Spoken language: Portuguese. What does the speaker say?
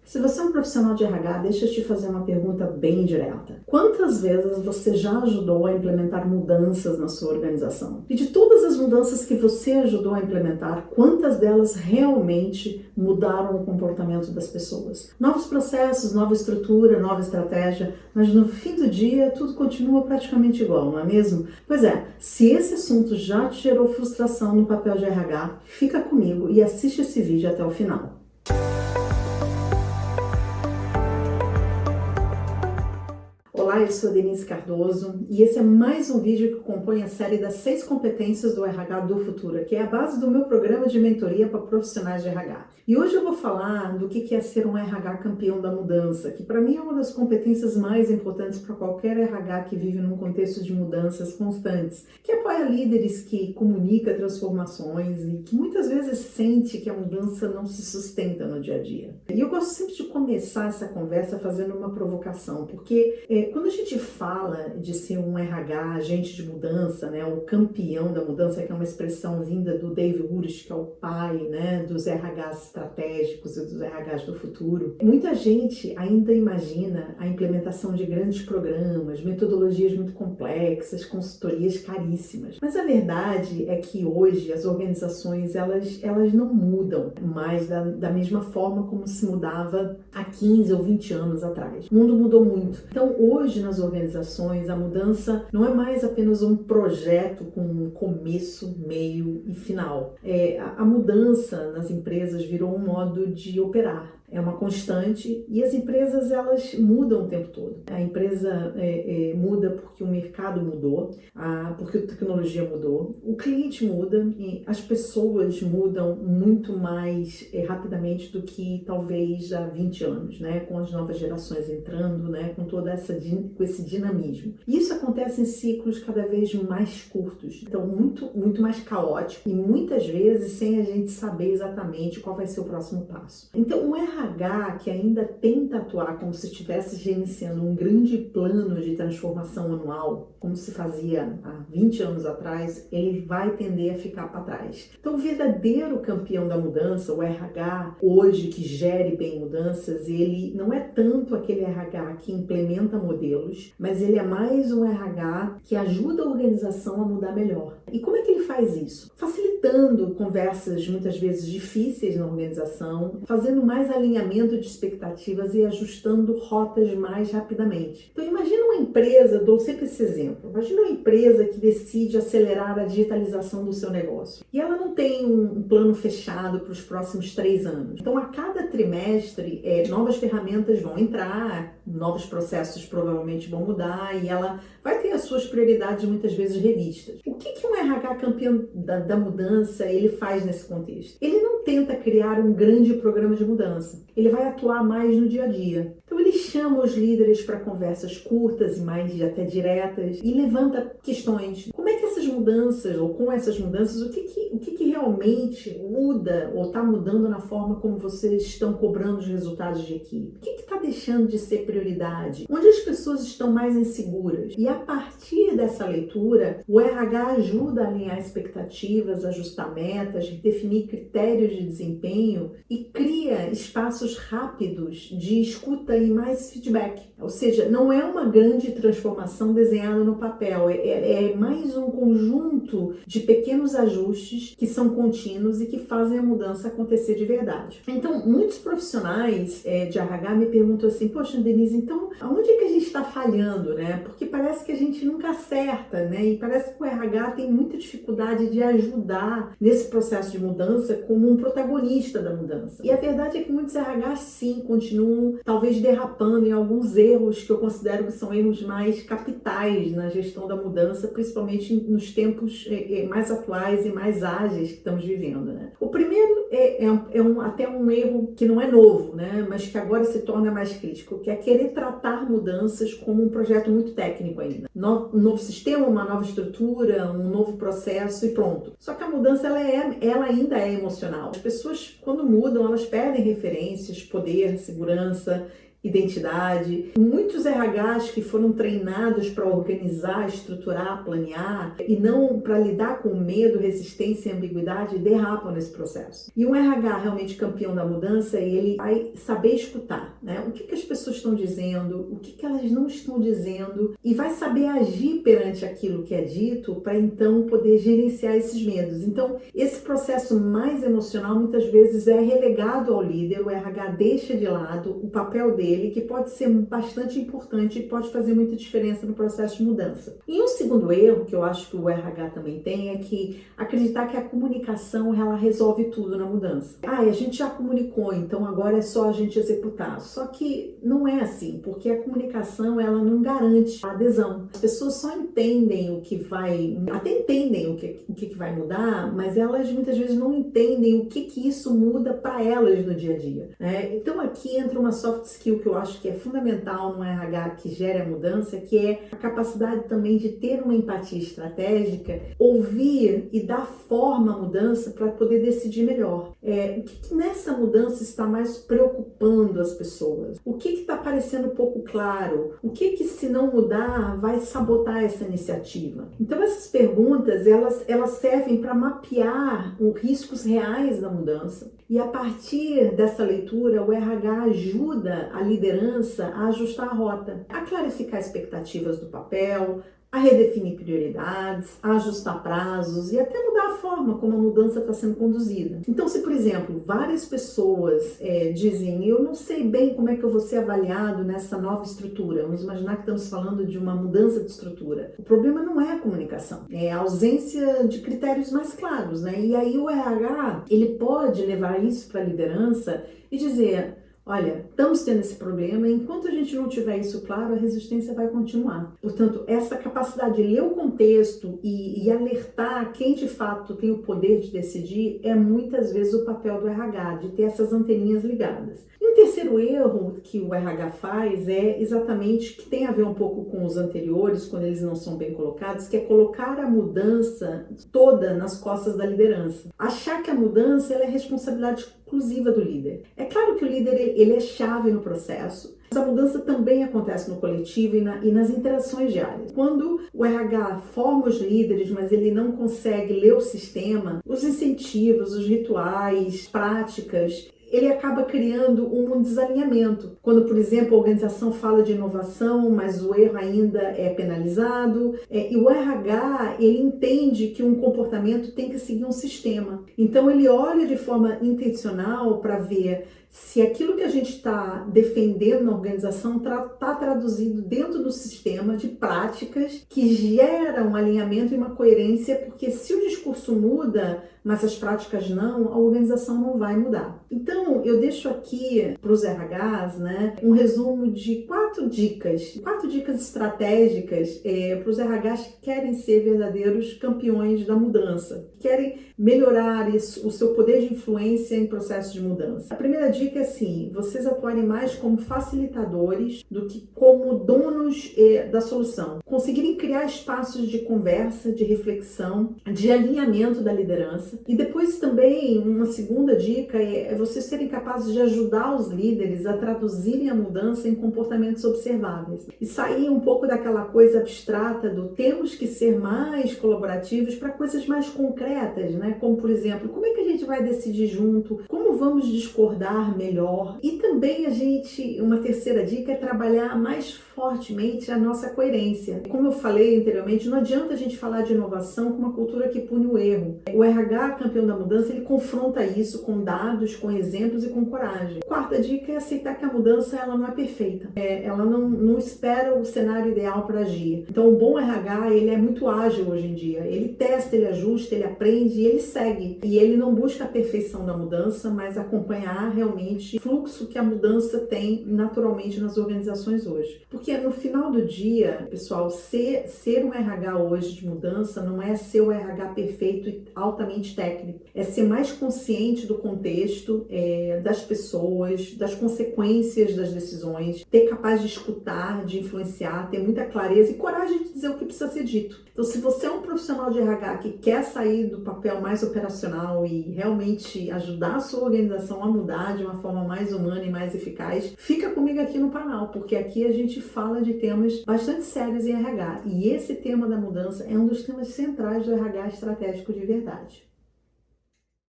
Se você é um profissional de RH, deixa eu te fazer uma pergunta bem direta. Quantas vezes você já ajudou a implementar mudanças na sua organização? E de todas as mudanças que você ajudou a implementar, quantas delas realmente mudaram o comportamento das pessoas? Novos processos, nova estrutura, nova estratégia, mas no fim do dia tudo continua praticamente igual, não é mesmo? Pois é, se esse assunto já te gerou frustração no papel de RH, fica comigo e assiste esse vídeo até o final. Olá, eu sou Denise Cardoso e esse é mais um vídeo que compõe a série das 6 competências do RH do futuro, que é a base do meu programa de mentoria para profissionais de RH. E hoje eu vou falar do que é ser um RH campeão da mudança, que para mim é uma das competências mais importantes para qualquer RH que vive num contexto de mudanças constantes, que apoia líderes, que comunica transformações e que muitas vezes sente que a mudança não se sustenta no dia a dia. E eu gosto sempre de começar essa conversa fazendo uma provocação, porque quando a gente fala de ser um RH, agente de mudança, né, o campeão da mudança, que é uma expressão vinda do Dave Urich, que é o pai, né, dos RHs estratégicos e dos RHs do futuro, muita gente ainda imagina a implementação de grandes programas, metodologias muito complexas, consultorias caríssimas. Mas a verdade é que hoje as organizações elas não mudam mais da mesma forma como se mudava há 15 ou 20 anos atrás. O mundo mudou muito. Então, hoje nas organizações, a mudança não é mais apenas um projeto com um começo, meio e final. A mudança nas empresas virou um modo de operar. É uma constante e as empresas elas mudam o tempo todo. A empresa muda porque o mercado mudou, porque a tecnologia mudou, o cliente muda e as pessoas mudam muito mais rapidamente do que talvez há 20 anos, né? Com as novas gerações entrando, né? Com com esse dinamismo. Isso acontece em ciclos cada vez mais curtos, então muito mais caótico e muitas vezes sem a gente saber exatamente qual vai ser o próximo passo. Então, um RH que ainda tenta atuar como se estivesse gerenciando um grande plano de transformação anual, como se fazia há 20 anos atrás, ele vai tender a ficar para trás. Então, o verdadeiro campeão da mudança, o RH hoje que gere bem mudanças, ele não é tanto aquele RH que implementa modelos, mas ele é mais um RH que ajuda a organização a mudar melhor. E como é que ele faz isso? Facilitando conversas muitas vezes difíceis na organização, fazendo mais alinhamento de expectativas e ajustando rotas mais rapidamente. Então imagina uma empresa, dou sempre esse exemplo, imagina uma empresa que decide acelerar a digitalização do seu negócio e ela não tem um plano fechado para os próximos 3 anos. Então a cada trimestre novas ferramentas vão entrar, novos processos provavelmente vão mudar e ela vai ter as suas prioridades muitas vezes revistas. O que um RH campeão da mudança ele faz nesse contexto? Ele não tenta criar um grande programa de mudança, ele vai atuar mais no dia a dia. Então ele chama os líderes para conversas curtas e mais até diretas e levanta questões. Como é que essas mudanças, ou com essas mudanças, o que realmente muda ou está mudando na forma como vocês estão cobrando os resultados de equipe? O que está deixando de ser prioridade? Onde as pessoas estão mais inseguras? E a partir dessa leitura, o RH ajuda a alinhar expectativas, ajustar metas, definir critérios de desempenho e cria espaços rápidos de escuta e mais feedback. Ou seja, não é uma grande transformação desenhada no papel, é mais um conjunto de pequenos ajustes que são contínuos e que fazem a mudança acontecer de verdade. Então, muitos profissionais de RH me perguntam assim, poxa, Denise, então aonde é que a gente está falhando, né? Porque parece que a gente nunca acerta, né? E parece que o RH tem muita dificuldade de ajudar nesse processo de mudança como um protagonista da mudança. E a verdade é que muitos RHs sim continuam talvez derrapando em alguns erros que eu considero que são erros mais capitais na gestão da mudança, principalmente nos tempos mais atuais e mais ágeis que estamos vivendo, né? O primeiro até um erro que não é novo, né? Mas que agora se torna mais crítico, que é querer tratar mudanças como um projeto muito técnico ainda. Um novo sistema, uma nova estrutura, um novo processo e pronto. Só que a mudança ela ainda é emocional. As pessoas, quando mudam, elas perdem referências, poder, segurança identidade. Muitos RHs que foram treinados para organizar, estruturar, planear e não para lidar com medo, resistência e ambiguidade, derrapam nesse processo. E um RH realmente campeão da mudança, ele vai saber escutar, né? O que as pessoas estão dizendo, o que elas não estão dizendo, e vai saber agir perante aquilo que é dito para então poder gerenciar esses medos. Então, esse processo mais emocional muitas vezes é relegado ao líder, o RH deixa de lado o papel dele, que pode ser bastante importante e pode fazer muita diferença no processo de mudança. E um segundo erro que eu acho que o RH também tem é que acreditar que a comunicação ela resolve tudo na mudança. A gente já comunicou, então agora é só a gente executar. Só que não é assim, porque a comunicação ela não garante a adesão. As pessoas só entendem o que vai, até entendem o que vai mudar, mas elas muitas vezes não entendem o que isso muda para elas no dia a dia, né? Então aqui entra uma soft skill que eu acho que é fundamental no RH que gera a mudança, que é a capacidade também de ter uma empatia estratégica, ouvir e dar forma à mudança para poder decidir melhor. O que nessa mudança está mais preocupando as pessoas? O que está parecendo pouco claro? O que se não mudar vai sabotar essa iniciativa? Então essas perguntas elas servem para mapear os riscos reais da mudança, e a partir dessa leitura o RH ajuda a liderança a ajustar a rota, a clarificar expectativas do papel, a redefinir prioridades, a ajustar prazos e até mudar a forma como a mudança está sendo conduzida. Então, se, por exemplo, várias pessoas dizem eu não sei bem como é que eu vou ser avaliado nessa nova estrutura, vamos imaginar que estamos falando de uma mudança de estrutura. O problema não é a comunicação, é a ausência de critérios mais claros, né? E aí o RH, ele pode levar isso para a liderança e dizer: olha, estamos tendo esse problema e enquanto a gente não tiver isso claro, a resistência vai continuar. Portanto, essa capacidade de ler o contexto e alertar quem de fato tem o poder de decidir é muitas vezes o papel do RH, de ter essas anteninhas ligadas. E o terceiro erro que o RH faz é exatamente que tem a ver um pouco com os anteriores, quando eles não são bem colocados, que é colocar a mudança toda nas costas da liderança. Achar que a mudança ela é responsabilidade exclusiva do líder. É claro que o líder ele é chave no processo, mas a mudança também acontece no coletivo e nas interações diárias. Quando o RH forma os líderes, mas ele não consegue ler o sistema, os incentivos, os rituais, práticas, ele acaba criando um desalinhamento. Quando, por exemplo, a organização fala de inovação, mas o erro ainda é penalizado, e o RH, ele entende que um comportamento tem que seguir um sistema. Então, ele olha de forma intencional para ver se aquilo que a gente está defendendo na organização está traduzido dentro do sistema de práticas que geram um alinhamento e uma coerência, porque se o discurso muda, mas as práticas não, a organização não vai mudar. Então, eu deixo aqui para os RHs, né, um resumo de 4 dicas estratégicas para os RHs que querem ser verdadeiros campeões da mudança, que querem melhorar o seu poder de influência em processos de mudança. A primeira dica é assim: vocês atuarem mais como facilitadores do que como donos da solução. Conseguirem criar espaços de conversa, de reflexão, de alinhamento da liderança. E depois também, uma segunda dica é vocês serem capazes de ajudar os líderes a traduzirem a mudança em comportamentos observáveis. E sair um pouco daquela coisa abstrata do temos que ser mais colaborativos para coisas mais concretas, né? Como, por exemplo, como é que a gente vai decidir junto? Como vamos discordar melhor? E também uma terceira dica é trabalhar mais fortemente a nossa coerência. Como eu falei anteriormente, não adianta a gente falar de inovação com uma cultura que pune o erro. O RH, campeão da mudança, ele confronta isso com dados, com exemplos e com coragem. Quarta dica é aceitar que a mudança ela não é perfeita. Ela não espera o cenário ideal para agir. Então, o bom RH, ele é muito ágil hoje em dia. Ele testa, ele ajusta, ele aprende e ele segue. E ele não busca a perfeição da mudança, mas acompanhar realmente o fluxo que a mudança tem naturalmente nas organizações hoje. Porque no final do dia, pessoal, ser um RH hoje de mudança não é ser o RH perfeito e altamente técnico. É ser mais consciente do contexto, das pessoas, das consequências das decisões, ter capaz de escutar, de influenciar, ter muita clareza e coragem de dizer o que precisa ser dito. Então, se você é um profissional de RH que quer sair do papel mais operacional e realmente ajudar a sua organização a mudar de uma forma mais humana e mais eficaz, fica comigo aqui no canal, porque aqui a gente fala de temas bastante sérios em RH. E esse tema da mudança é um dos temas centrais do RH estratégico de verdade.